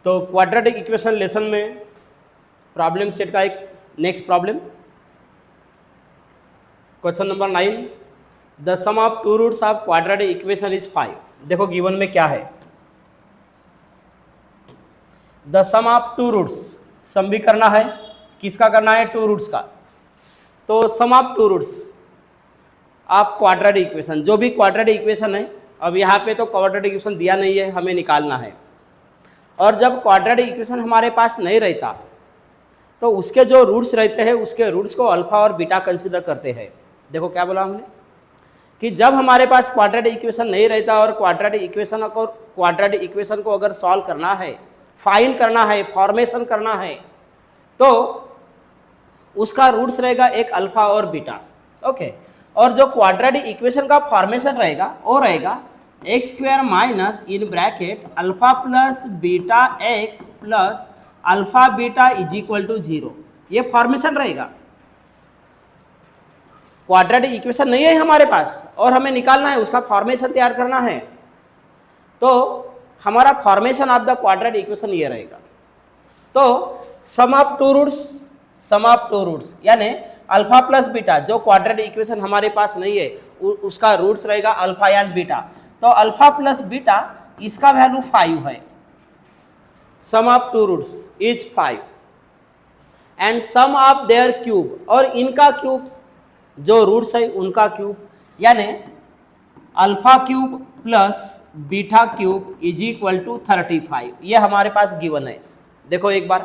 तो quadratic equation lesson में problem set का एक next problem, question number 9, the sum of two roots of quadratic equation is 5। देखो given में क्या है, the sum of two roots, sum भी करना है, किसका करना है, टू रूट्स का। तो sum of two roots of quadratic equation, जो भी क्वाड्रेटिक इक्वेशन है, अब यहाँ पे तो क्वाड्रेटिक इक्वेशन दिया नहीं है, हमें निकालना है। और जब क्वाड्रेटिक इक्वेशन हमारे पास नहीं रहता तो उसके जो रूट्स रहते हैं उसके रूट्स को अल्फा और बीटा कंसिडर करते हैं। देखो क्या बोला हमने कि जब हमारे पास क्वाड्रेटिक इक्वेशन नहीं रहता और क्वाड्रेटिक इक्वेशन को अगर सॉल्व करना है, फाइंड करना है, फॉर्मेशन करना है, तो उसका रूट्स रहेगा एक अल्फा और बीटा। ओके, और जो क्वाड्रेटिक इक्वेशन का फॉर्मेशन रहेगा वो रहेगा x square minus in bracket alpha plus beta x plus alpha beta is equal to 0। ये फॉर्मेशन रहेगा। क्वाड्रेटिक इक्वेशन नहीं है हमारे पास और हमें निकालना है, उसका फॉर्मेशन तैयार करना है, तो हमारा formation of the quadratic equation ये रहेगा। तो सम ऑफ टू रूट्स यानी अल्फा प्लस बीटा, जो क्वाड्रेटिक इक्वेशन हमारे पास नहीं है उसका रूट्स रहेगा अल्फा एंड बीटा। तो अल्फा प्लस बीटा इसका वैल्यू 5 है। Sum of two roots is 5 and sum of their cube, और इनका क्यूब, जो रूट्स है उनका क्यूब, यानी alpha cube plus beta cube is equal to 35। ये हमारे पास गिवन है। देखो एक बार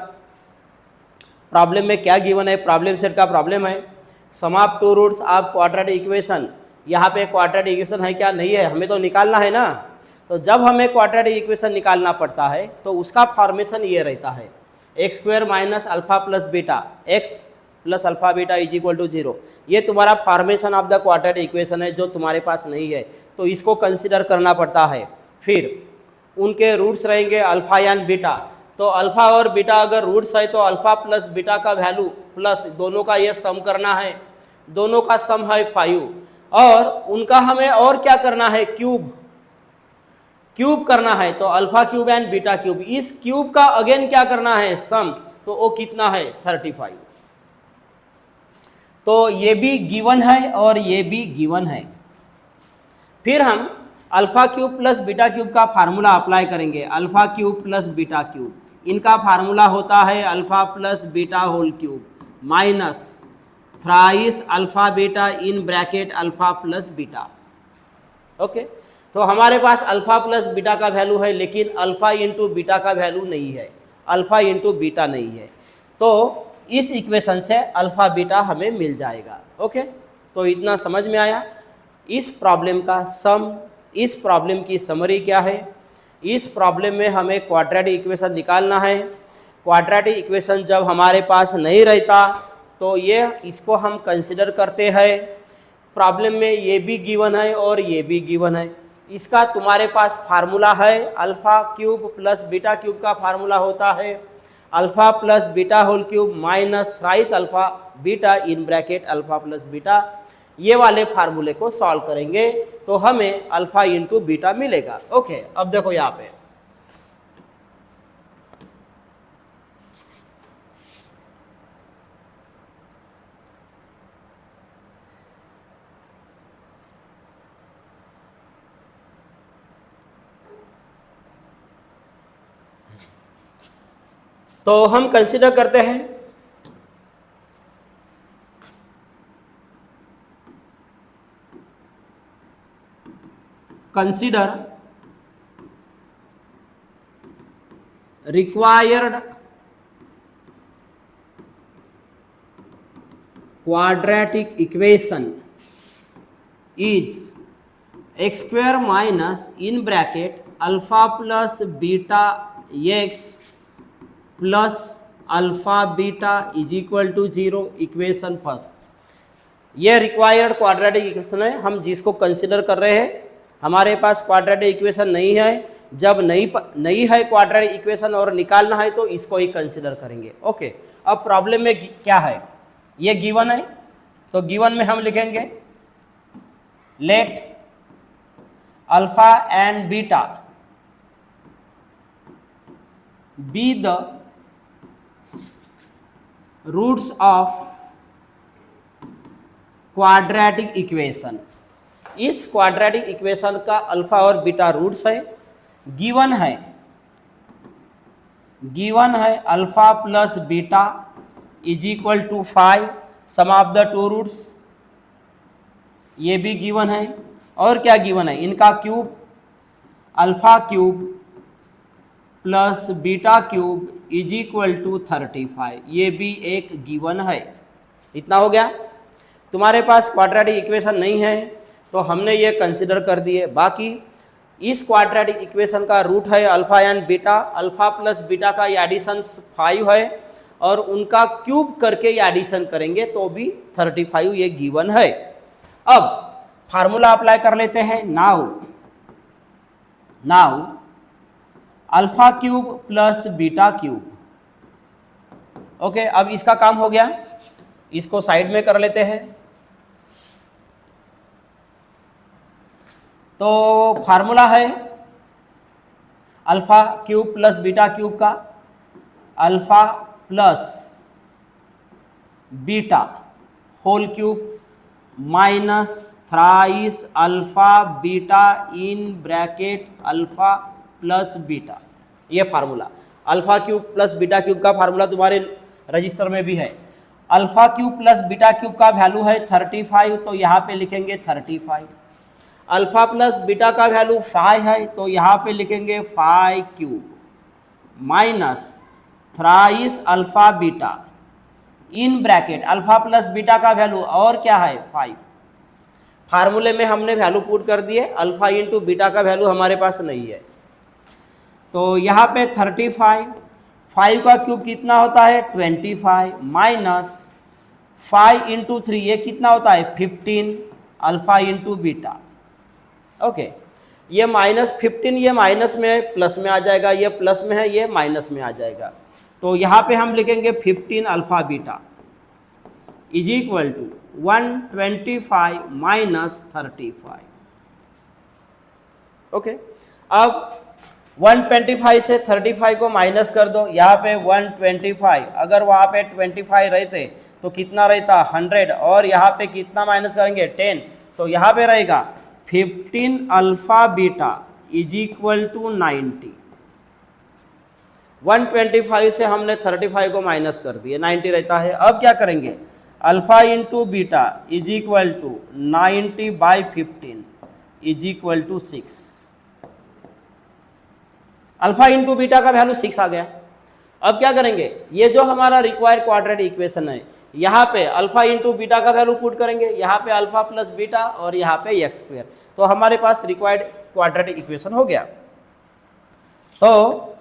प्रॉब्लम में क्या गिवन है, प्रॉब्लम सेट का प्रॉब्लम है, sum of two roots of quadratic equation. यहाँ पे क्वाड्रेटिक इक्वेशन है क्या, नहीं है, हमें तो निकालना है ना। तो जब हमें क्वाड्रेटिक इक्वेशन निकालना पड़ता है तो उसका फॉर्मेशन ये रहता है x square minus alpha plus beta x plus alpha beta is equal to 0। ये तुम्हारा formation of the quadratic equation है जो तुम्हारे पास नहीं है, तो इसको कंसिडर करना पड़ता है। फिर उनके रूट्स रहेंगे अल्फा एंड बीटा। तो अल्फा और बीटा अगर रूट्स है तो अल्फा प्लस बीटा का वैल्यू प्लस दोनों का ये सम करना है, दोनों का सम है 5, और उनका हमें और क्या करना है, क्यूब करना है। तो alpha cube and beta cube, इस क्यूब का अगेन क्या करना है, सम। तो वो कितना है, 35। तो ये भी गिवन है और ये भी गिवन है। फिर हम alpha cube plus beta cube का फार्मूला अप्लाई करेंगे। Alpha cube plus beta cube, इनका फार्मूला होता है alpha plus beta whole cube minus thrice alpha beta in bracket alpha plus beta. Okay, तो हमारे पास अल्फा प्लस बीटा का value है, लेकिन अल्फा इंटू बीटा का वैल्यू नहीं है, अल्फा इंटू बीटा नहीं है। तो इस इक्वेशन से अल्फा बीटा हमें मिल जाएगा। ओके, तो इतना समझ में आया। इस प्रॉब्लम का सम, इस प्रॉब्लम की समरी क्या है। इस प्रॉब्लम में हमें क्वाड्रेटिक इक्वेशन निकालना है। क्वाड्रेटिक इक्वेशन जब हमारे पास नहीं रहता तो ये इसको हम कंसिडर करते हैं। प्रॉब्लम में ये भी गिवन है और ये भी गिवन है। इसका तुम्हारे पास फार्मूला है alpha cube plus beta cube का फार्मूला होता है alpha plus beta whole cube minus thrice alpha beta in bracket alpha plus beta. ये वाले फार्मूले को सॉल्व करेंगे तो हमें अल्फा इंटू बीटा मिलेगा। ओके, अब देखो यहाँ पे तो हम कंसीडर करते हैं consider required quadratic equation is x square minus in bracket alpha plus beta x plus alpha beta is equal to 0। Equation first, ये रिक्वायर्ड क्वाड्रेटिक इक्वेशन है, हम जिसको कंसिडर कर रहे हैं। हमारे पास क्वाड्रेटिक इक्वेशन नहीं है, जब नहीं है क्वाड्रेटिक इक्वेशन और निकालना है तो इसको ही कंसिडर करेंगे। ओके, अब प्रॉब्लम में क्या है, ये गिवन है, तो गिवन में हम लिखेंगे let alpha and beta be the roots of quadratic equation. इस क्वाड्रेटिक इक्वेशन का अल्फा और बीटा रूट्स है, गिवन है alpha plus beta is equal to 5, sum of the two roots, ये भी गिवन है। और क्या गिवन है, इनका cube alpha cube plus beta cube is equal to 35, ये भी एक गिवन है। इतना हो गया। तुम्हारे पास क्वाड्रेटिक इक्वेशन नहीं है तो हमने ये कंसिडर कर दिए। बाकी इस क्वाड्रेटिक इक्वेशन का रूट है alpha and beta, alpha plus beta का एडिशन 5 है और उनका क्यूब करके ये एडिशन करेंगे तो भी 35 ये गिवन है। अब फार्मूला अप्लाई कर लेते हैं। Now alpha cube plus beta cube, okay. अब इसका काम हो गया, इसको साइड में कर लेते हैं। तो फार्मूला है alpha cube plus beta cube का, alpha plus beta whole cube minus thrice alpha beta in bracket alpha plus beta, ये formula. Alpha cube plus beta cube का फार्मूला तुम्हारे रजिस्टर में भी है। Alpha cube plus beta cube का value है 35, तो यहाँ पे लिखेंगे 35। अल्फा प्लस बीटा का वैल्यू 5 है तो यहाँ पे लिखेंगे 5 cube minus thrice alpha beta in bracket alpha plus beta का वैल्यू और क्या है 5। फार्मूले में हमने वैल्यू पुट कर दिए, अल्फा इंटू बीटा का वैल्यू हमारे पास नहीं है। तो यहाँ पे 35, 5 का क्यूब कितना होता है 25 माइनस 5 इंटू 3 ये कितना होता है 15 अल्फा इंटू बीटा, ओके। ये -15 ये माइनस में है, प्लस में आ जाएगा, ये प्लस में है ये माइनस में आ जाएगा। तो यहाँ पे हम लिखेंगे 15 alpha beta is equal to 125 minus 35, okay. अब 125 से 35 को माइनस कर दो, यहाँ पे 125, अगर वहाँ पे 25 रहते तो कितना रहता 100, और यहाँ पे कितना माइनस करेंगे 10, तो यहाँ पे रहेगा 15 alpha beta is equal to 90। 125 से हमने 35 को माइनस कर दिए, 90 रहता है। अब क्या करेंगे, alpha into beta is equal to 90 by 15 is equal to 6। Alpha into beta का वैल्यू 6 आ गया। अब क्या करेंगे, ये जो हमारा रिक्वायर्ड क्वाड्रेटिक इक्वेशन है, यहाँ पे अल्फा इंटू बीटा का वैल्यू पुट करेंगे, यहाँ पे अल्फा प्लस बीटा और यहाँ पे एक्स स्क्वायर, तो हमारे पास रिक्वायर्ड क्वाड्रेटिक इक्वेशन हो गया। तो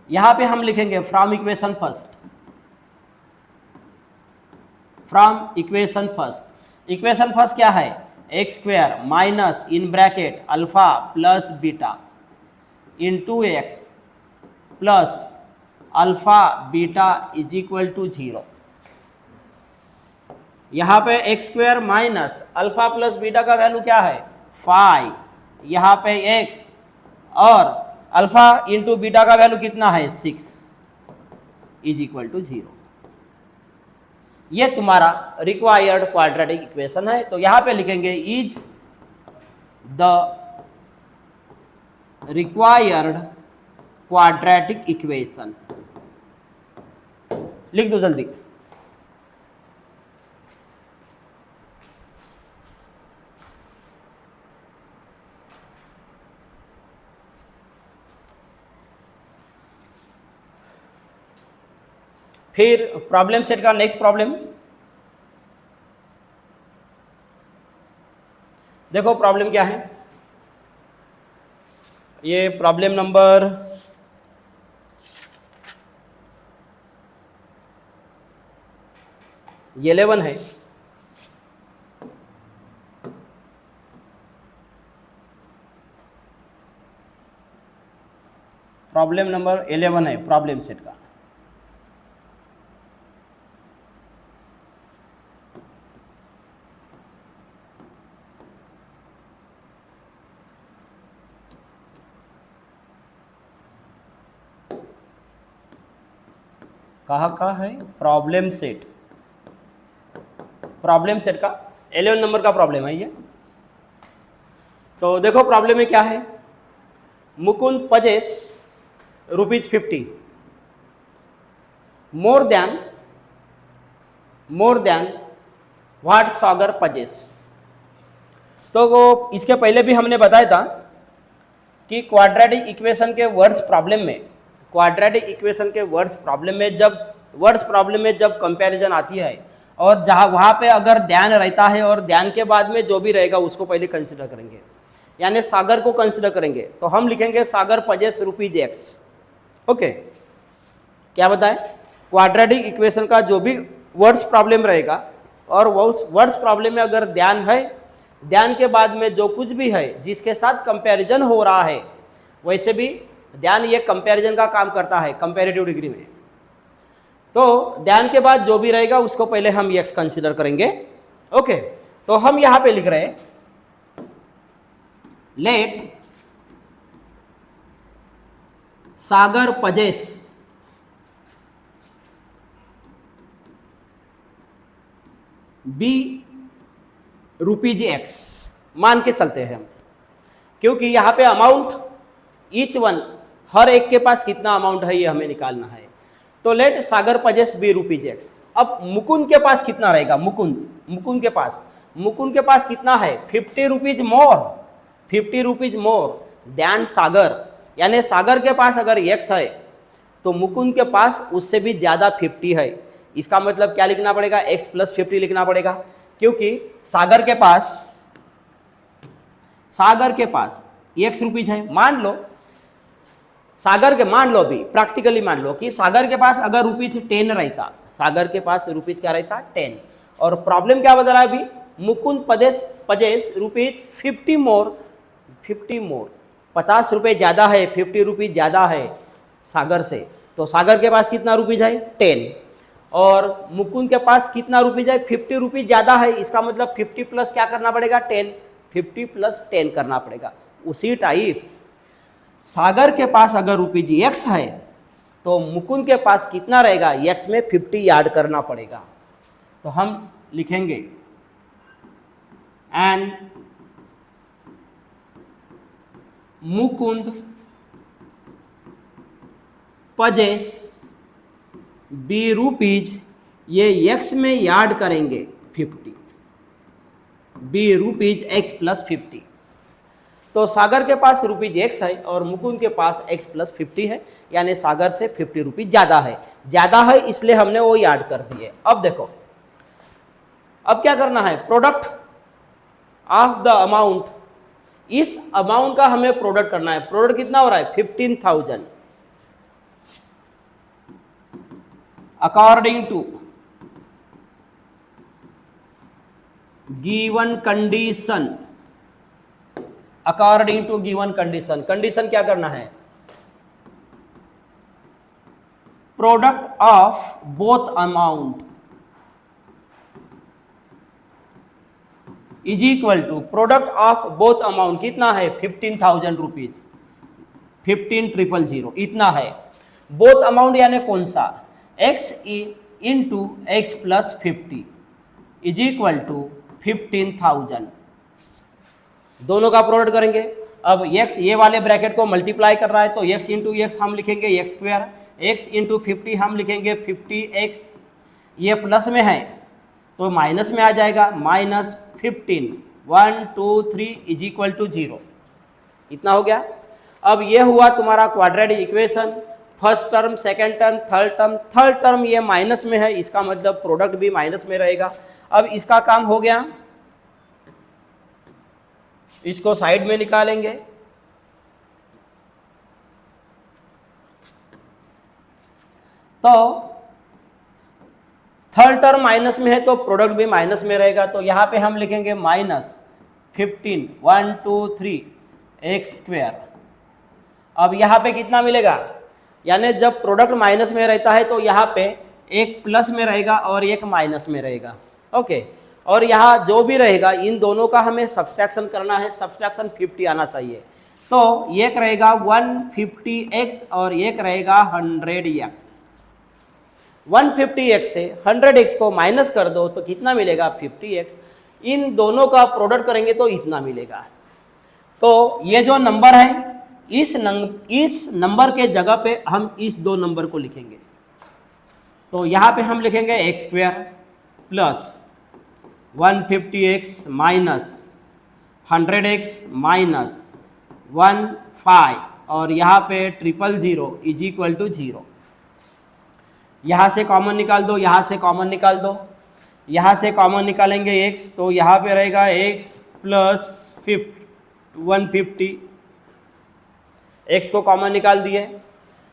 यहाँ पे हम लिखेंगे from equation first, equation first क्या है, x square minus in bracket alpha plus beta into x plus alpha beta is equal to 0। यहाँ पे x square minus alpha plus beta का वैल्यू क्या है 5, यहाँ पे x और अल्फा इंटू बीटा का वैल्यू कितना है 6 इज इक्वल टू 0। ये तुम्हारा रिक्वायर्ड क्वाड्रेटिक इक्वेशन है। तो यहाँ पे लिखेंगे is the required quadratic equation, लिख दो जल्दी। फिर प्रॉब्लम सेट का नेक्स्ट प्रॉब्लम देखो, प्रॉब्लम क्या है, ये प्रॉब्लम नंबर 11 है। प्रॉब्लम नंबर 11 है प्रॉब्लम सेट का। कहाँ का है प्रॉब्लम सेट, प्रॉब्लम सेट का 11 नंबर का प्रॉब्लम है ये। तो देखो प्रॉब्लम में क्या है, Mukund possess ₹50 more than what Sagar possess. तो वो इसके पहले भी हमने बताया था कि क्वाड्रेटिक इक्वेशन के वर्ड्स प्रॉब्लम में, क्वाड्रेटिक इक्वेशन के वर्ड्स प्रॉब्लम में जब कंपैरिजन आती है और जहाँ वहाँ पे अगर ध्यान रहता है और ध्यान के बाद में जो भी रहेगा उसको पहले कंसिडर करेंगे, यानी सागर को कंसिडर करेंगे। तो हम लिखेंगे सागर पजेस ₹X। ओके, क्या बताए, क्वाड्रेटिक इक्वेशन का जो भी वर्ड्स प्रॉब्लम रहेगा और वर्ड्स प्रॉब्लम में अगर ध्यान है, ध्यान के बाद में जो कुछ भी है जिसके साथ कंपैरिजन हो रहा है, वैसे भी ध्यान ये कंपैरिजन का काम करता है कंपैरेटिव डिग्री में। तो ध्यान के बाद जो भी रहेगा उसको पहले हम x कंसीडर करेंगे। ओके, तो हम यहां पे लिख रहे हैं लेट सागर पजेस बी ₹X मान के चलते हैं हम, क्योंकि यहाँ पे अमाउंट ईच वन, हर एक के पास कितना अमाउंट है ये हमें निकालना है। तो लेट सागर पजेस बी ₹X। अब मुकुंद के पास कितना रहेगा, मुकुंद के पास कितना है, ₹50 मोर दैन सागर, यानी सागर के पास अगर x है तो मुकुंद के पास उससे भी ज़्यादा 50 है। इसका मतलब क्या लिखना पड़ेगा, x + 50 लिखना पड़ेगा, क्योंकि सागर के पास ₹X है। मान लो भी प्रैक्टिकली मान लो कि सागर के पास अगर ₹10 रहता, सागर के पास क्या रहता 10, और प्रॉब्लम क्या बता रहा है अभी, मुकुंद पजेस ₹50 मोर, 50 रुपये ज़्यादा है, ₹50 ज़्यादा है सागर से। तो सागर के पास कितना ₹10 है 10, और मुकुंद के पास कितना ₹10 है, ₹50 ज़्यादा है। इसका मतलब 50 प्लस क्या करना पड़ेगा 10, 50 + 10 करना पड़ेगा। उसी टाइप सागर के पास अगर ₹X है तो मुकुंद के पास कितना रहेगा, x में 50 ऐड करना पड़ेगा। तो हम लिखेंगे एंड मुकुंद पजेस ₹, ये x में ऐड करेंगे 50, ₹X + 50। तो सागर के पास ₹X है और मुकुंद के पास x + 50 है, यानी सागर से ₹50 ज़्यादा है, इसलिए हमने वो ऐड कर दिए। अब देखो, अब क्या करना है, प्रोडक्ट ऑफ द अमाउंट, इस अमाउंट का हमें प्रोडक्ट करना है। प्रोडक्ट कितना हो रहा है 15,000 according to given condition, condition क्या करना है, product of both amount is equal to product of both amount कितना है 15,000 रुपीज, 15,000 इतना है। बोथ अमाउंट यानी कौन सा, x into x + 50 is equal to 15,000, दोनों का प्रोडक्ट करेंगे। अब x ये वाले ब्रैकेट को मल्टीप्लाई कर रहा है तो x इंटू x हम लिखेंगे x², x इंटू 50 हम लिखेंगे 50x, ये प्लस में है तो माइनस में आ जाएगा, -15, 1 2 3 इज इक्वल टू 0, इतना हो गया। अब ये हुआ तुम्हारा quadratic equation, first term, second term, third term ये माइनस में है, इसका मतलब प्रोडक्ट भी माइनस में रहेगा। अब इसका काम हो गया, इसको साइड में निकालेंगे। तो थर्ड टर्म माइनस में है तो प्रोडक्ट भी माइनस में रहेगा, तो यहां पे हम लिखेंगे -15, 1 2 3 x²। अब यहां पे कितना मिलेगा, यानी जब प्रोडक्ट माइनस में रहता है तो यहाँ पे एक प्लस में रहेगा और एक माइनस में रहेगा। ओके, और यहाँ जो भी रहेगा इन दोनों का हमें सब्सट्रैक्शन करना है, सब्सट्रैक्शन 50 आना चाहिए। तो एक रहेगा 150x और एक रहेगा 100x। 150x से 100x को माइनस कर दो तो कितना मिलेगा 50x। इन दोनों का प्रोडक्ट करेंगे तो इतना मिलेगा। तो ये जो नंबर है इस नंबर के जगह पे हम इस दो नंबर को लिखेंगे। तो यहाँ पे हम लिखेंगे x square plus 150x minus 100x minus 15 और यहाँ पे 000 इज इक्वल टू 0। यहाँ से कॉमन निकाल दो, यहाँ से कॉमन निकाल दो, यहाँ से कॉमन निकालेंगे x तो यहाँ पे रहेगा x प्लस 150, x को कॉमन निकाल दिए।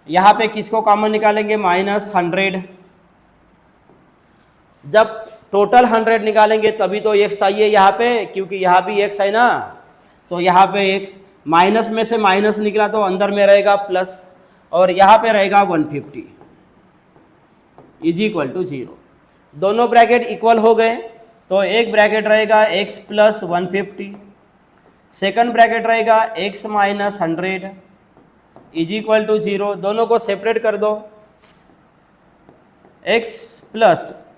यहाँ पे किसको कॉमन निकालेंगे माइनस 100। जब टोटल 100 निकालेंगे तभी तो x चाहिए यहाँ पे, क्योंकि यहाँ भी x है ना। तो यहाँ पे x माइनस में से माइनस निकला तो अंदर में रहेगा प्लस और यहाँ पे रहेगा 150 इज इक्वल टू 0। दोनों ब्रैकेट इक्वल हो गए तो एक ब्रैकेट रहेगा x प्लस 150, सेकंड ब्रैकेट रहेगा x minus 100 is equal to 0। दोनों को सेपरेट कर दो, x plus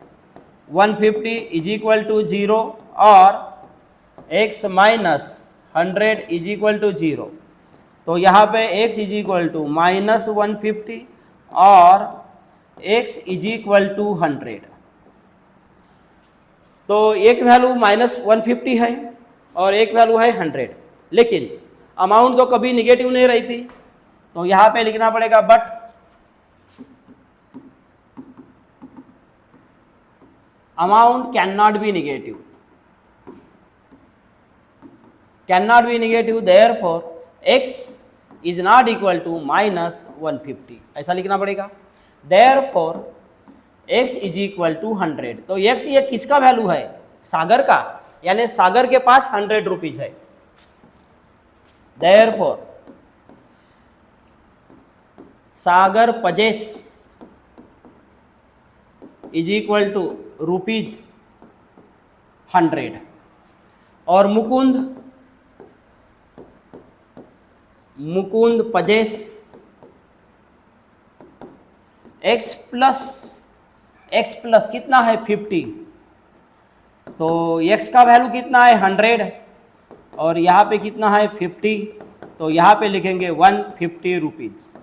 150 is equal to 0 और x minus 100 is equal to 0। तो यहाँ पे x is equal to minus 150 और x इज इक्वल टू 100। तो एक वैल्यू माइनस 150 है और एक वैल्यू है 100, लेकिन अमाउंट तो कभी निगेटिव नहीं रही थी। तो यहाँ पे लिखना पड़ेगा but amount cannot be negative, therefore x is not equal to minus 150, ऐसा लिखना पड़ेगा। therefore x is equal to 100। तो x ये किसका वैल्यू है, सागर का, यानी सागर के पास 100 रुपीज है। therefore Sagar possess is equal to ₹100 और मुकुंद पजेस x प्लस कितना है 50। तो x का वैल्यू कितना है 100 और यहाँ पे कितना है 50। तो यहाँ पे लिखेंगे 150 रुपीज।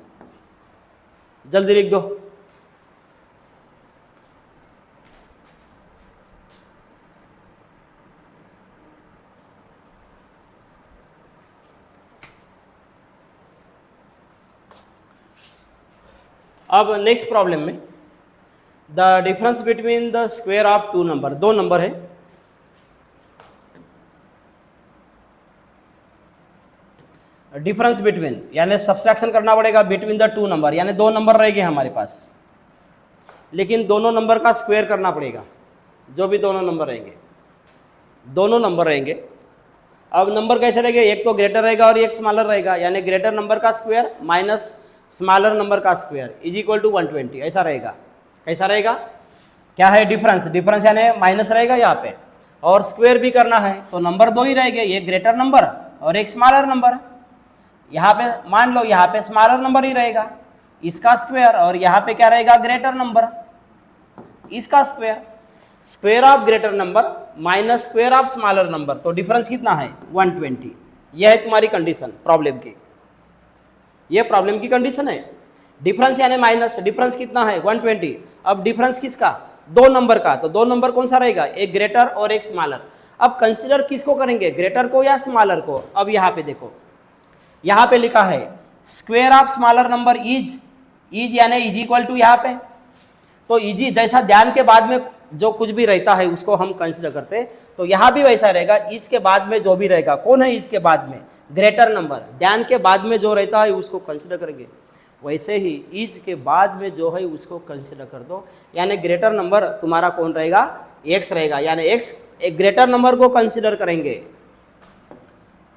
जल्दी लिख दो। अब नेक्स्ट प्रॉब्लम में the difference between the square of two number, दो नंबर है, डिफरेंस बिटवीन यानी सब्सट्रैक्शन करना पड़ेगा बिटवीन द टू नंबर, यानी दो नंबर रहेंगे हमारे पास, लेकिन दोनों नंबर का स्क्वायर करना पड़ेगा। जो भी दोनों नंबर रहेंगे। अब नंबर कैसे रहेंगे, एक तो ग्रेटर रहेगा और एक स्मॉलर रहेगा, यानी ग्रेटर नंबर का स्क्वायर माइनस स्मॉलर नंबर का स्क्वायर इज इक्वल टू 120, ऐसा रहेगा। कैसा रहेगा, क्या है डिफरेंस यानी माइनस रहेगा यहाँ पे, और स्क्वायर भी करना है तो नंबर दो ही रहेंगे, एक ग्रेटर नंबर और एक स्मॉलर नंबर। यहाँ पे मान लो यहाँ पे स्मॉलर नंबर ही रहेगा, इसका स्क्वायर, और यहाँ पे क्या रहेगा ग्रेटर नंबर, इसका square. Square of greater number minus square of smaller number, तो डिफरेंस कितना है 120। यह है तुम्हारी कंडीशन प्रॉब्लम की, ये प्रॉब्लम की कंडीशन है। डिफरेंस यानी माइनस, डिफरेंस कितना है 120। अब डिफरेंस किसका, दो नंबर का, तो दो नंबर कौन सा रहेगा, एक ग्रेटर और एक स्मॉलर। अब कंसीडर किसको करेंगे, ग्रेटर को या स्मॉलर को। अब यहाँ पे देखो, यहाँ पे लिखा है square of smaller number is यानी इज इक्वल टू, यहाँ पे तो इज जैसा ध्यान के बाद में जो कुछ भी रहता है उसको हम कंसीडर करते हैं, तो यहाँ भी वैसा रहेगा। इज के बाद में जो भी रहेगा, कौन है इज के बाद में, ग्रेटर नंबर, ध्यान के बाद में जो रहता है उसको कंसीडर करेंगे। वैसे ही इज के बाद में जो है उसको कंसीडर कर दो, यानी ग्रेटर नंबर तुम्हारा कौन रहेगा, एक्स रहेगा, यानी एक्स एक ग्रेटर नंबर को कंसीडर करेंगे।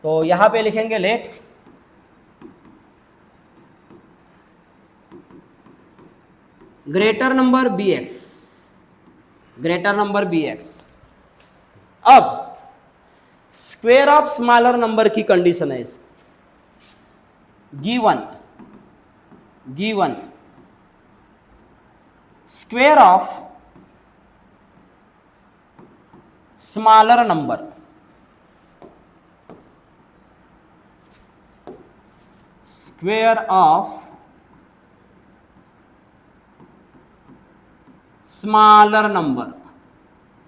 तो यहाँ पे लिखेंगे let greater number be x, greater number be x. अब स्क्वायर ऑफ स्मॉलर नंबर की कंडीशन है, given square of smaller number, square of smaller number,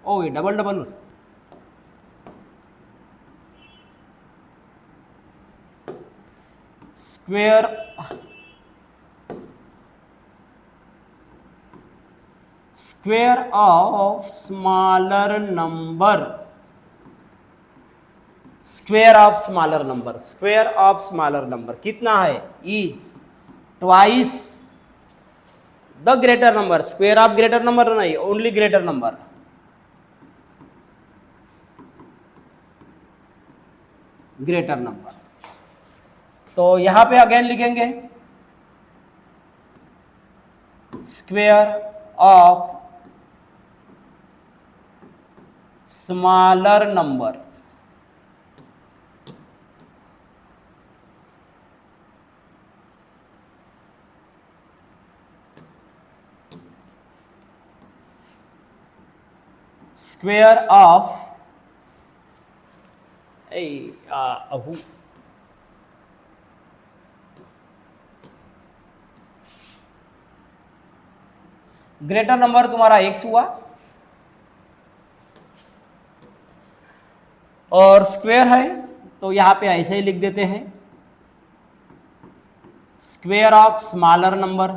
ओ ये double double, square square of smaller number, square of smaller number, square of smaller number कितना है, is twice the greater number, square of greater number नहीं, only greater number, greater number. तो यहां पे again लिखेंगे square of smaller number, square of greater number तुम्हारा x हुआ और स्क्वेयर है तो यहां पे ऐसे ही लिख देते हैं square of smaller number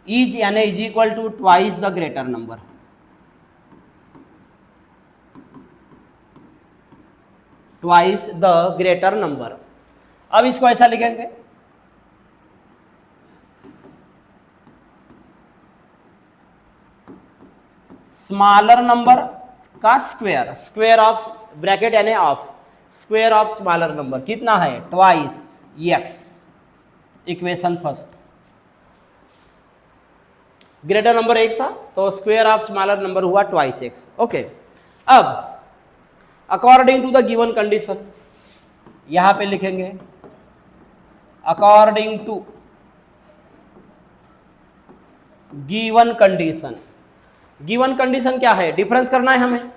is यानी is equal to twice the greater number, twice the greater number. अब इसको ऐसा लिखेंगे स्मॉलर नंबर का स्क्वेयर, स्क्वेयर ऑफ ब्रैकेट यानी of square of smaller number कितना है, twice x, equation first. Greater number x था तो स्क्वेयर ऑफ स्मॉलर नंबर हुआ ट्वाइस एक्स। ओके, अब according to the given condition यहां पे लिखेंगे according to given condition. Given condition क्या है, डिफरेंस करना है हमें,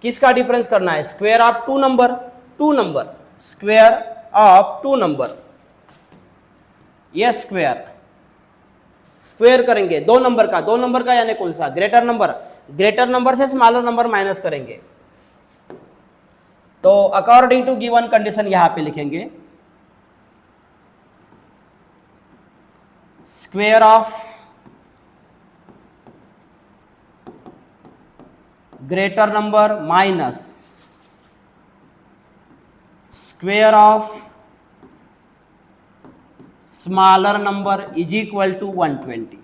किसका डिफरेंस करना है, square of two number, two number, square of two number, ये स्क्वेयर स्क्वेयर करेंगे दो नंबर का, दो नंबर का यानी कौन सा, ग्रेटर नंबर, ग्रेटर नंबर से स्मॉलर नंबर माइनस करेंगे। तो अकॉर्डिंग टू गिवन कंडीशन यहां पे लिखेंगे square of greater number minus square of smaller number is equal to 120।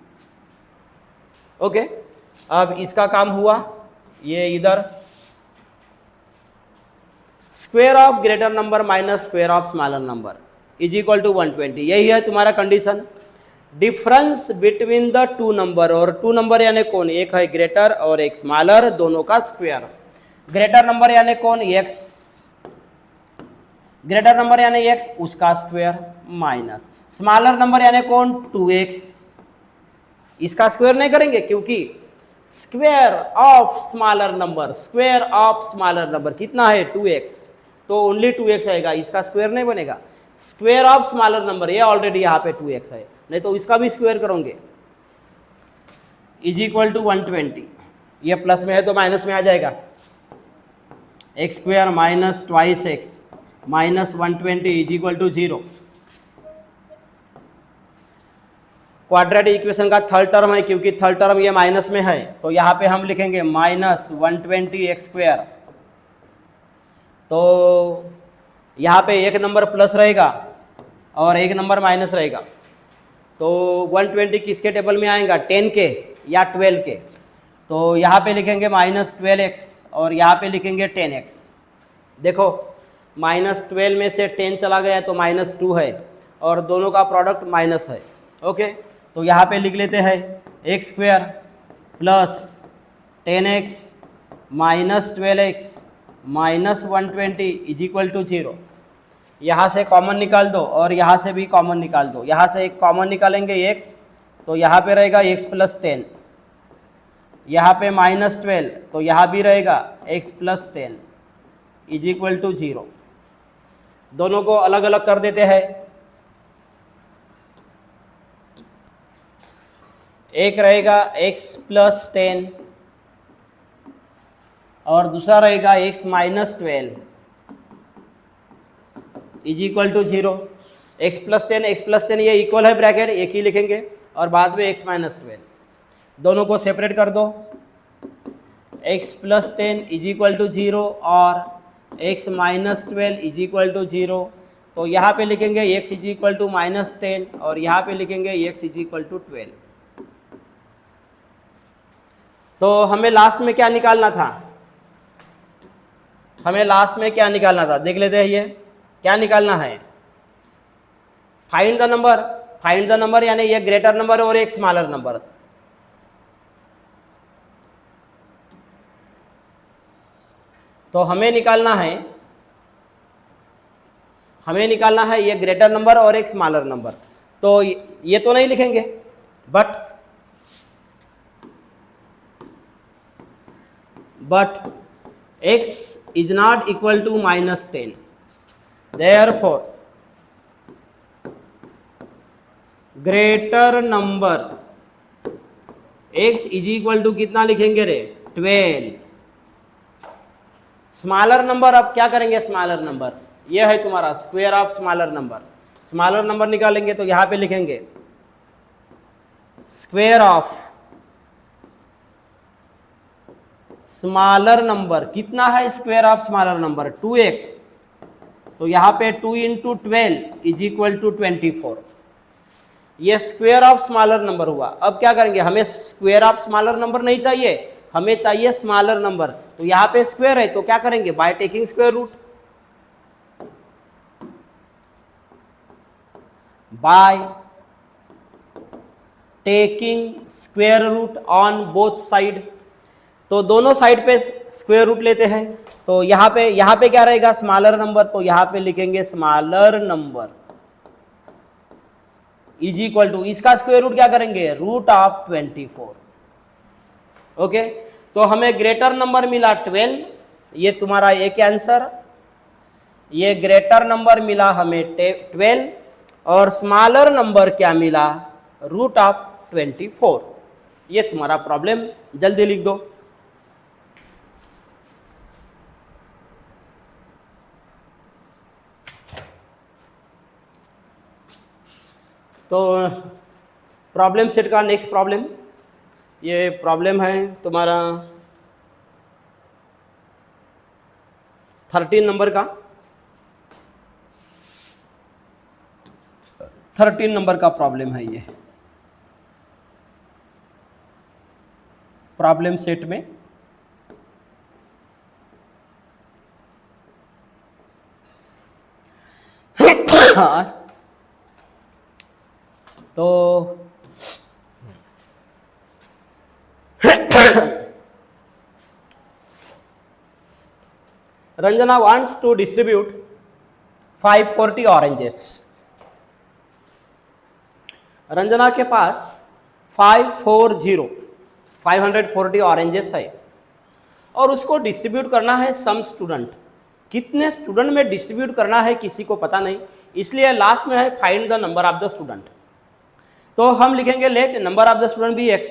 Okay, अब इसका काम हुआ, ये इधर square of greater number minus square of smaller number is equal to 120, यही है तुम्हारा condition. Difference between the two number, और टू नंबर यानी कौन, एक है ग्रेटर और एक स्मॉलर, दोनों का स्क्वायर। ग्रेटर नंबर यानी कौन, एक्स, ग्रेटर नंबर यानी एक्स उसका स्क्वायर माइनस स्मॉलर नंबर यानी कौन 2x, इसका स्क्वायर नहीं करेंगे क्योंकि square of smaller number, square of smaller number कितना है 2x, तो ओनली 2x आएगा, इसका स्क्वायर नहीं बनेगा। स्क्वायर ऑफ स्मॉलर नंबर ये ऑलरेडी यहाँ पे 2x है, नहीं तो इसका भी स्क्वायर करोगे इज इक्वल टू 120, ये प्लस में है तो माइनस में आ जाएगा, x square minus twice x minus 120 is equal to 0। Quadratic equation का थर्ड टर्म है, क्योंकि थर्ड टर्म ये माइनस में है तो यहाँ पे हम लिखेंगे माइनस 120 एक्स स्क्वायर, तो यहाँ पे एक नंबर प्लस रहेगा और एक नंबर माइनस रहेगा, तो 120 किसके टेबल में आएगा, 10 के या 12 के, तो यहाँ पे लिखेंगे माइनस 12x और यहाँ पे लिखेंगे 10x। देखो माइनस 12 में से 10 चला गया तो माइनस 2 है और दोनों का प्रोडक्ट माइनस है। ओके, तो यहाँ पे लिख लेते हैं x square plus 10x minus 12x minus 120 is equal to 0। यहाँ से कॉमन निकाल दो और यहाँ से भी कॉमन निकाल दो। यहाँ से एक कॉमन निकालेंगे x, तो यहाँ पे रहेगा x + 10, यहाँ पे -12, तो यहाँ भी रहेगा x + 10 = 0। दोनों को अलग अलग कर देते हैं। एक रहेगा x + 10 और दूसरा रहेगा x - 12 = 0। x + 10 ये इक्वल है, ब्रैकेट एक ही लिखेंगे और बाद में x - 12। दोनों को सेपरेट कर दो। x + 10 = 0 और x - 12 = 0। तो यहाँ पे लिखेंगे x = -10 और यहाँ पे लिखेंगे x = 12। तो हमें लास्ट में क्या निकालना था? हमें लास्ट में क्या निकालना था देख लेते हैं। ये क्या निकालना है? Find the number. Find the number यानी ये ग्रेटर नंबर और एक स्मॉलर नंबर। तो हमें निकालना है ये ग्रेटर नंबर और एक स्मॉलर नंबर। तो ये तो नहीं लिखेंगे, but x is not equal to -10, therefore greater number x is equal to कितना लिखेंगे रे? 12। स्मॉलर नंबर अब क्या करेंगे? स्मॉलर नंबर ये है तुम्हारा square of smaller number. Smaller number निकालेंगे तो यहां पे लिखेंगे स्क्वायर ऑफ स्मॉलर नंबर। कितना है square of smaller number? 2x। तो यहाँ पे 2 × 12 = 24। ये स्क्वायर ऑफ स्मॉलर नंबर हुआ। अब क्या करेंगे? हमें स्क्वायर ऑफ स्मॉलर नंबर नहीं चाहिए, हमें चाहिए स्मॉलर नंबर। तो यहाँ पे स्क्वायर है तो क्या करेंगे? By taking square root. By taking square root on both side. तो दोनों साइड पे स्क्वायर रूट लेते हैं। तो यहाँ पे क्या रहेगा? Smaller number. तो यहाँ पे लिखेंगे smaller number is equal to, इसका स्क्वायर रूट क्या करेंगे? √24। ओके, तो हमें ग्रेटर नंबर मिला 12, ये तुम्हारा एक आंसर। ये ग्रेटर नंबर मिला हमें 12 और स्मॉलर नंबर क्या मिला? √24। ये तुम्हारा प्रॉब्लम, जल्दी लिख दो। तो प्रॉब्लम सेट का नेक्स्ट प्रॉब्लम, ये प्रॉब्लम है तुम्हारा 13 नंबर का। 13 नंबर का प्रॉब्लम है ये प्रॉब्लम सेट में। तो Ranjana wants to distribute 540 oranges। Ranjana के पास 540 ऑरेंजेस है और उसको डिस्ट्रीब्यूट करना है सम स्टूडेंट। कितने स्टूडेंट में डिस्ट्रीब्यूट करना है किसी को पता नहीं, इसलिए लास्ट में है find the number of the student. तो हम लिखेंगे let number of the student be x।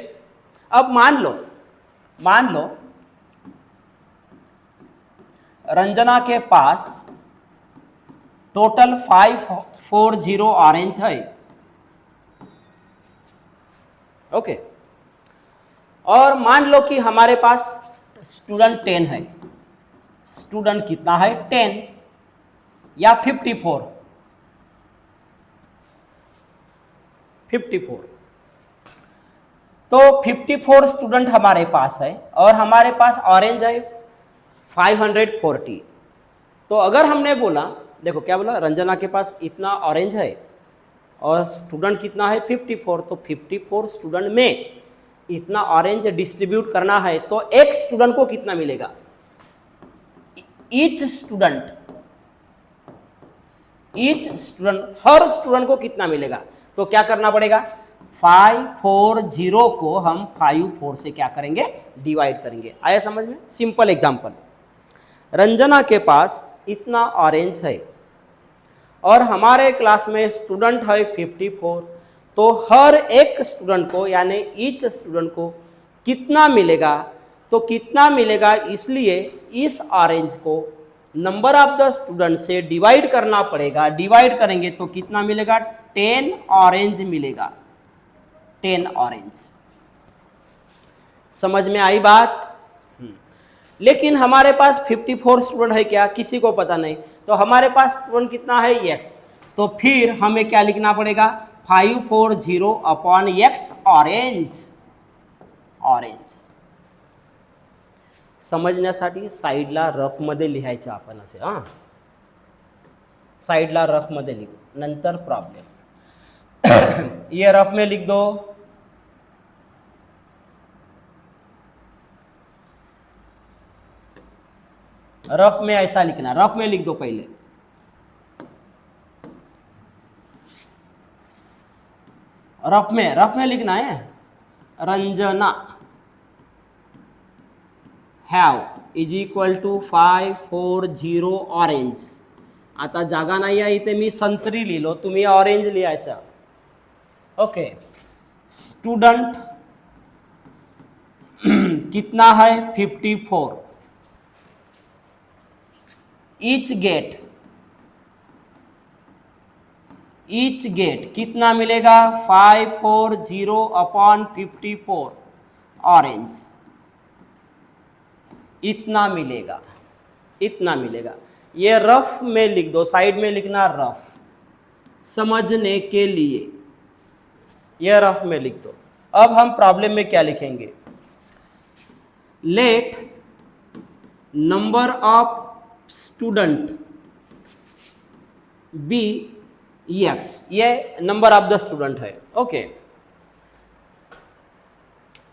अब मान लो रंजना के पास टोटल 540 ऑरेंज है। ओके, और मान लो कि हमारे पास स्टूडेंट 10 है। स्टूडेंट कितना है? 10 या 54। तो 54 स्टूडेंट हमारे पास है और हमारे पास ऑरेंज है 540। तो अगर हमने बोला, देखो क्या बोला, रंजना के पास इतना ऑरेंज है और स्टूडेंट कितना है? 54। तो 54 स्टूडेंट में इतना ऑरेंज डिस्ट्रीब्यूट करना है तो एक स्टूडेंट को कितना मिलेगा? ईच ईच स्टूडेंट, हर स्टूडेंट को कितना मिलेगा, तो क्या करना पड़ेगा 540 को हम 54 से क्या करेंगे डिवाइड करेंगे। आया समझ में? सिंपल एग्जांपल, रंजना के पास इतना ऑरेंज है और हमारे क्लास में स्टूडेंट है 54, तो हर एक स्टूडेंट को यानी ईच स्टूडेंट को कितना मिलेगा, तो कितना मिलेगा इसलिए इस ऑरेंज को नंबर ऑफ द स्टूडेंट से डिवाइड करना पड़ेगा। डिवाइड करेंगे तो कितना मिलेगा 10 ऑरेंज मिलेगा, 10 ऑरेंज। समझ में आई बात? लेकिन हमारे पास 54 स्टूडेंट है क्या, किसी को पता नहीं, तो हमारे पास स्टूडेंट कितना है x, तो फिर हमें क्या लिखना पड़ेगा 540 अपॉन x ऑरेंज, ऑरेंज। समजण्यासाठी साईडला रफ मध्ये लिहायचं आपण असे, हां साईडला रफ मध्ये लिखो, नंतर प्रॉब्लेम ये रफ में लिख दो, रफ में ऐसा लिखना, रफ में लिख दो पहले, रफ में लिखना है Ranjana have is equal to 540 orange. आता जागा नाही आहे इथे मी संत्री लिहिलो, तुम्ही ऑरेंज लिहायचा। ओके, स्टूडेंट कितना है 54, ईच गेट कितना मिलेगा 540 अपॉन 54 ऑरेंज, इतना मिलेगा, इतना मिलेगा। ये रफ में लिख दो, साइड में लिखना रफ, समझने के लिए ये रफ में लिख दो। अब हम प्रॉब्लम में क्या लिखेंगे, let number of student be x, ये नंबर ऑफ द स्टूडेंट है। ओके,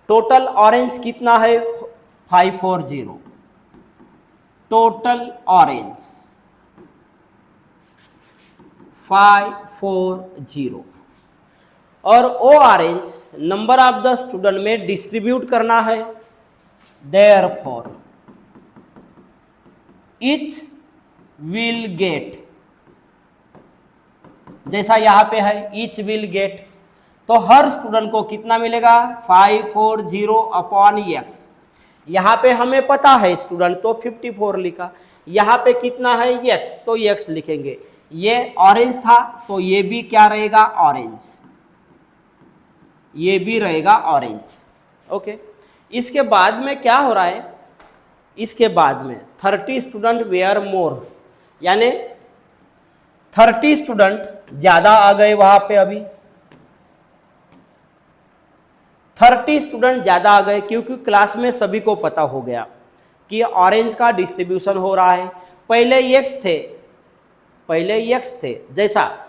टोटल ऑरेंज कितना है 540, टोटल ऑरेंज 540, और वो orange number of the student में डिस्ट्रीब्यूट करना है, देयरफॉर ईच विल गेट, जैसा यहां पे है ईच विल गेट, तो हर स्टूडेंट को कितना मिलेगा 540 अपॉन x। यहां पे हमें पता है स्टूडेंट तो 54 लिखा, यहां पे कितना है x, तो x लिखेंगे। ये ऑरेंज था तो ये भी क्या रहेगा ऑरेंज, ये भी रहेगा ऑरेंज। ओके, इसके बाद में क्या हो रहा है, इसके बाद में 30 स्टूडेंट वेयर मोर, यानी 30 स्टूडेंट ज्यादा आ गए वहां पे, अभी 30 स्टूडेंट ज्यादा आ गए क्योंकि क्लास में सभी को पता हो गया कि ऑरेंज का डिस्ट्रीब्यूशन हो रहा है। पहले x थे, जैसा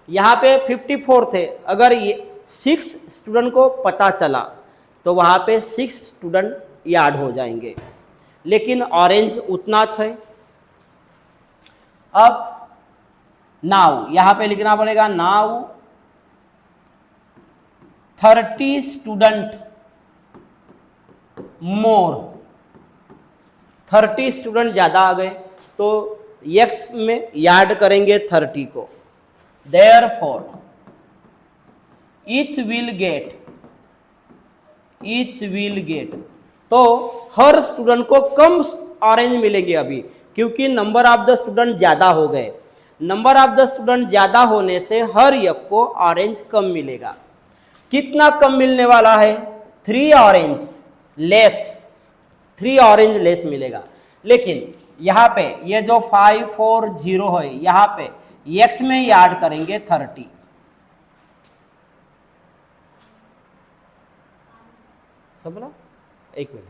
यहाँ पे 54 थे, अगर ये 6 स्टूडेंट को पता चला तो वहाँ पे 6 स्टूडेंट याद हो जाएंगे, लेकिन ऑरेंज उतना है। अब नाउ यहाँ पे लिखना पड़ेगा, नाउ 30 स्टूडेंट मोर, 30 स्टूडेंट ज़्यादा आ गए तो x में याद करेंगे 30 को, देयरफॉर ईच विल गेट, तो हर स्टूडेंट को कम ऑरेंज मिलेगी अभी, क्योंकि नंबर ऑफ द स्टूडेंट ज़्यादा हो गए। नंबर ऑफ द स्टूडेंट ज़्यादा होने से हर एक को ऑरेंज कम मिलेगा। कितना कम मिलने वाला है 3 ऑरेंज लेस मिलेगा। लेकिन यहाँ पे ये जो 540 है, यहाँ पे x में याद करेंगे 30, समझा? एक मिनट,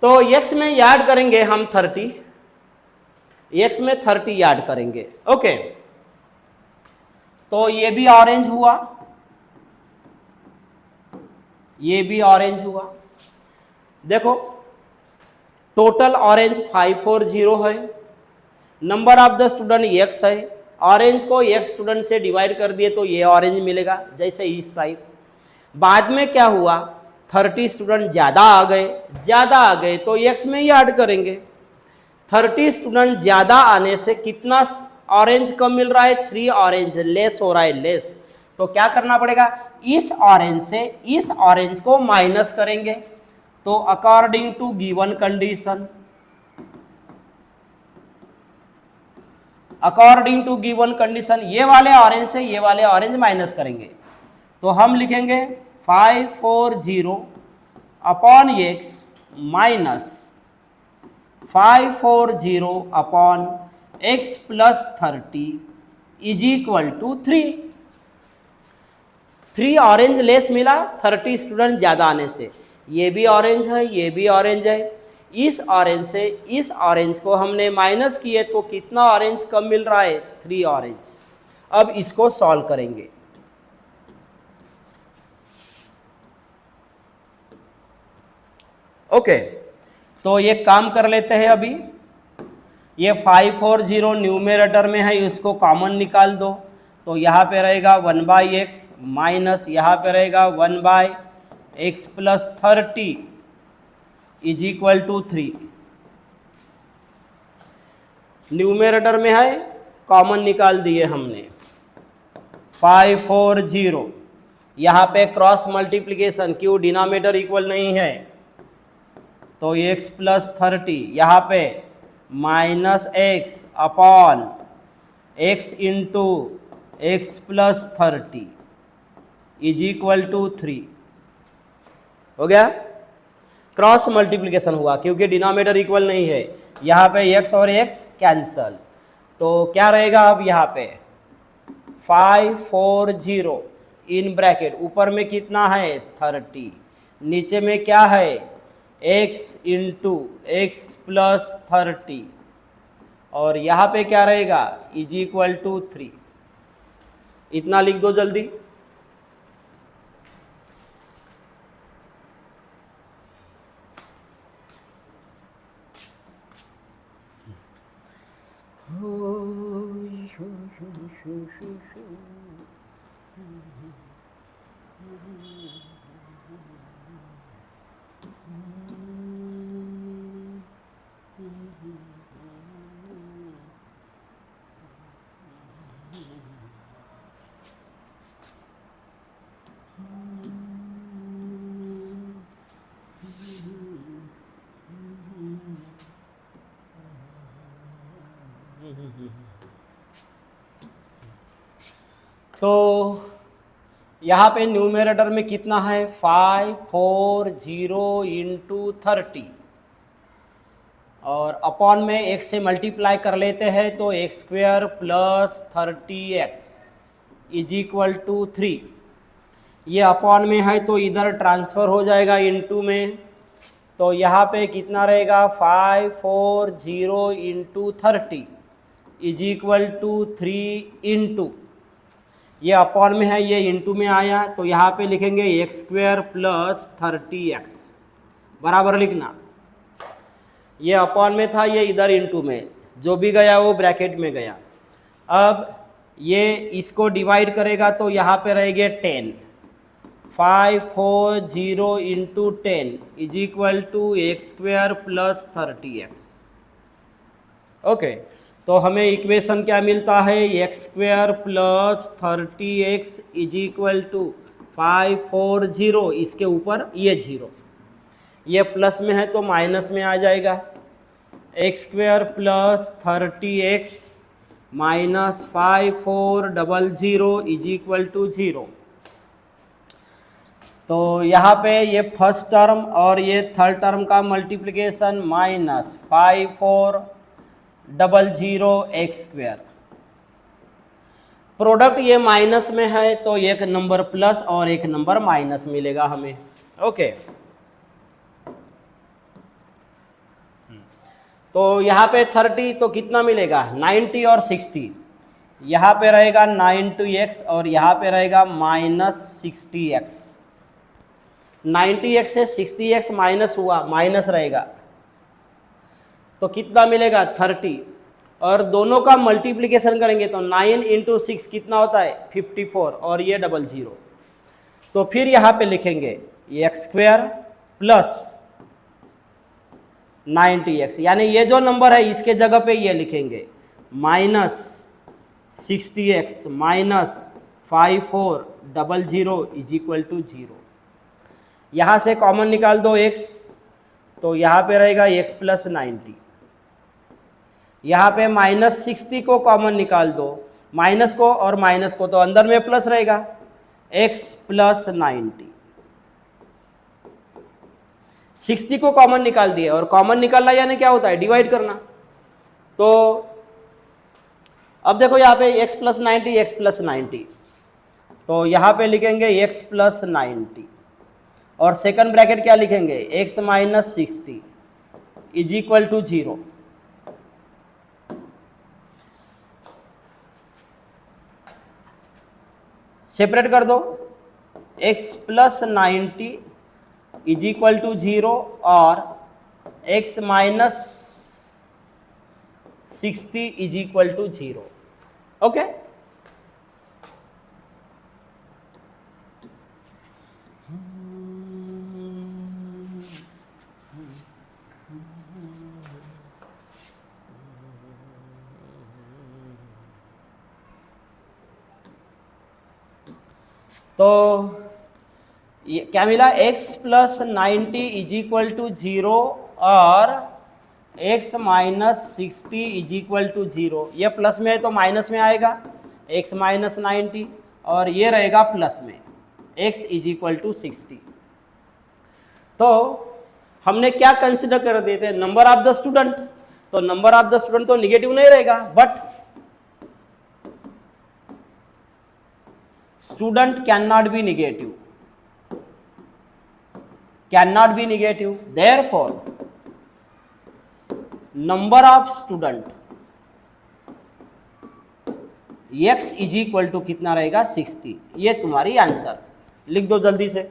तो x में याद करेंगे हम 30, x में 30 याद करेंगे। ओके, तो ये भी ऑरेंज हुआ, ये भी ऑरेंज हुआ। देखो टोटल ऑरेंज 540 है, number of the student x है, ऑरेंज को x स्टूडेंट से डिवाइड कर दिए तो ये ऑरेंज मिलेगा, जैसे इस टाइप। बाद में क्या हुआ, 30 स्टूडेंट ज़्यादा आ गए तो x में ही ऐड करेंगे। 30 स्टूडेंट ज़्यादा आने से कितना ऑरेंज कम मिल रहा है, 3 ऑरेंज लेस हो रहा है, लेस। तो क्या करना पड़ेगा, इस ऑरेंज से इस ऑरेंज को माइनस करेंगे। तो अकॉर्डिंग टू गिवन कंडीशन, ये वाले ऑरेंज से ये वाले ऑरेंज माइनस करेंगे। तो हम लिखेंगे 540 upon x minus 540 upon x plus 30 is equal to 3 orange less मिला 30 स्टूडेंट ज़्यादा आने से। ये भी ऑरेंज है, ये भी ऑरेंज है। इस ऑरेंज से इस ऑरेंज को हमने माइनस किए तो कितना ऑरेंज कम मिल रहा है, 3 ऑरेंज। अब इसको सॉल्व करेंगे। ओके, तो ये काम कर लेते हैं। अभी ये 540 न्यूमेरेटर में है, इसको कॉमन निकाल दो। तो यहाँ पे रहेगा 1/x माइनस यहाँ पे रहेगा 1/x plus 30 is equal to 3। Numerator में है, कॉमन निकाल दिए हमने। 540 यहाँ पे क्रॉस मल्टीप्लिकेशन, क्यों डिनोमिनेटर इक्वल नहीं है तो x प्लस 30 यहाँ पे minus x upon x into x plus 30 is equal to 3 हो गया। क्रॉस मल्टीप्लिकेशन हुआ क्योंकि डिनोमिनेटर इक्वल नहीं है। यहाँ पे x और x कैंसल, तो क्या रहेगा अब यहाँ पे 540 इन ब्रैकेट, ऊपर में कितना है 30, नीचे में क्या है x इंटू एक्स प्लस 30 और यहाँ पे क्या रहेगा इज इक्वल टू 3। इतना लिख दो जल्दी। तो यहाँ पे न्यूमेरेटर में कितना है 540 इंटू 30 और अपॉन में x से मल्टीप्लाई कर लेते हैं तो x square plus 30x is equal to 3। ये अपॉन में है तो इधर ट्रांसफ़र हो जाएगा इनटू में, तो यहाँ पे कितना रहेगा 540 into 30 is equal to 3 into, ये अपॉन में है ये इंटू में आया तो यहाँ पे लिखेंगे एक्स स्क्वेयर प्लस 30x बराबर लिखना। ये अपॉन में था, ये इधर इंटू में, जो भी गया वो ब्रैकेट में गया। अब ये इसको डिवाइड करेगा तो यहाँ पे रहेंगे 10, 540 into 10 is equal to x square plus 30x। Okay, तो हमें इक्वेशन क्या मिलता है x square plus 30x is equal to 540, इसके ऊपर ये 0, ये प्लस में है तो माइनस में आ जाएगा। X square plus 30x minus 5400 is equal to 0। तो यहाँ पे ये फर्स्ट टर्म और ये थर्ड टर्म का multiplication minus 5400 x square, product ये माइनस में है तो एक नंबर प्लस और एक नंबर माइनस मिलेगा हमें। ओके, तो यहाँ पे 30 तो कितना मिलेगा 90 और 60, यहाँ पे रहेगा 9x और यहाँ पे रहेगा माइनस 60x। 90x से 60x माइनस हुआ, माइनस रहेगा तो कितना मिलेगा 30, और दोनों का मल्टीप्लिकेशन करेंगे तो 9 इंटू 6 कितना होता है 54, और ये 00। तो फिर यहाँ पे लिखेंगे एक्स स्क्वायर प्लस 90x, यानी ये जो नंबर है इसके जगह पे ये लिखेंगे minus 60x minus 5400 is equal to 0। यहाँ से कॉमन निकाल दो x, तो यहाँ पे रहेगा x प्लस 90। यहाँ पे माइनस 60 को कॉमन निकाल दो, माइनस को और माइनस को, तो अंदर में प्लस रहेगा x प्लस 90। 60 को कॉमन निकाल दिए, और कॉमन निकालना यानी क्या होता है डिवाइड करना। तो अब देखो यहाँ पे x प्लस 90 x प्लस 90, तो यहाँ पे लिखेंगे x प्लस 90, और सेकंड ब्रैकेट क्या लिखेंगे x minus 60 is equal to 0। Separate कर दो, x plus 90 is equal to 0 और x minus 60 is equal to 0। Okay, तो ये क्या मिला x plus 90 is equal to 0 और x minus 60 is equal to 0। ये प्लस में है तो माइनस में आएगा x माइनस 90, और ये रहेगा प्लस में x इज इक्वल टू 60। तो हमने क्या कंसिडर कर दिए थे नंबर ऑफ द स्टूडेंट, तो नंबर ऑफ द स्टूडेंट तो निगेटिव नहीं रहेगा, but student cannot be negative, cannot be negative, therefore number of student x is equal to कितना रहेगा 60। ये तुम्हारी आंसर लिख दो जल्दी से।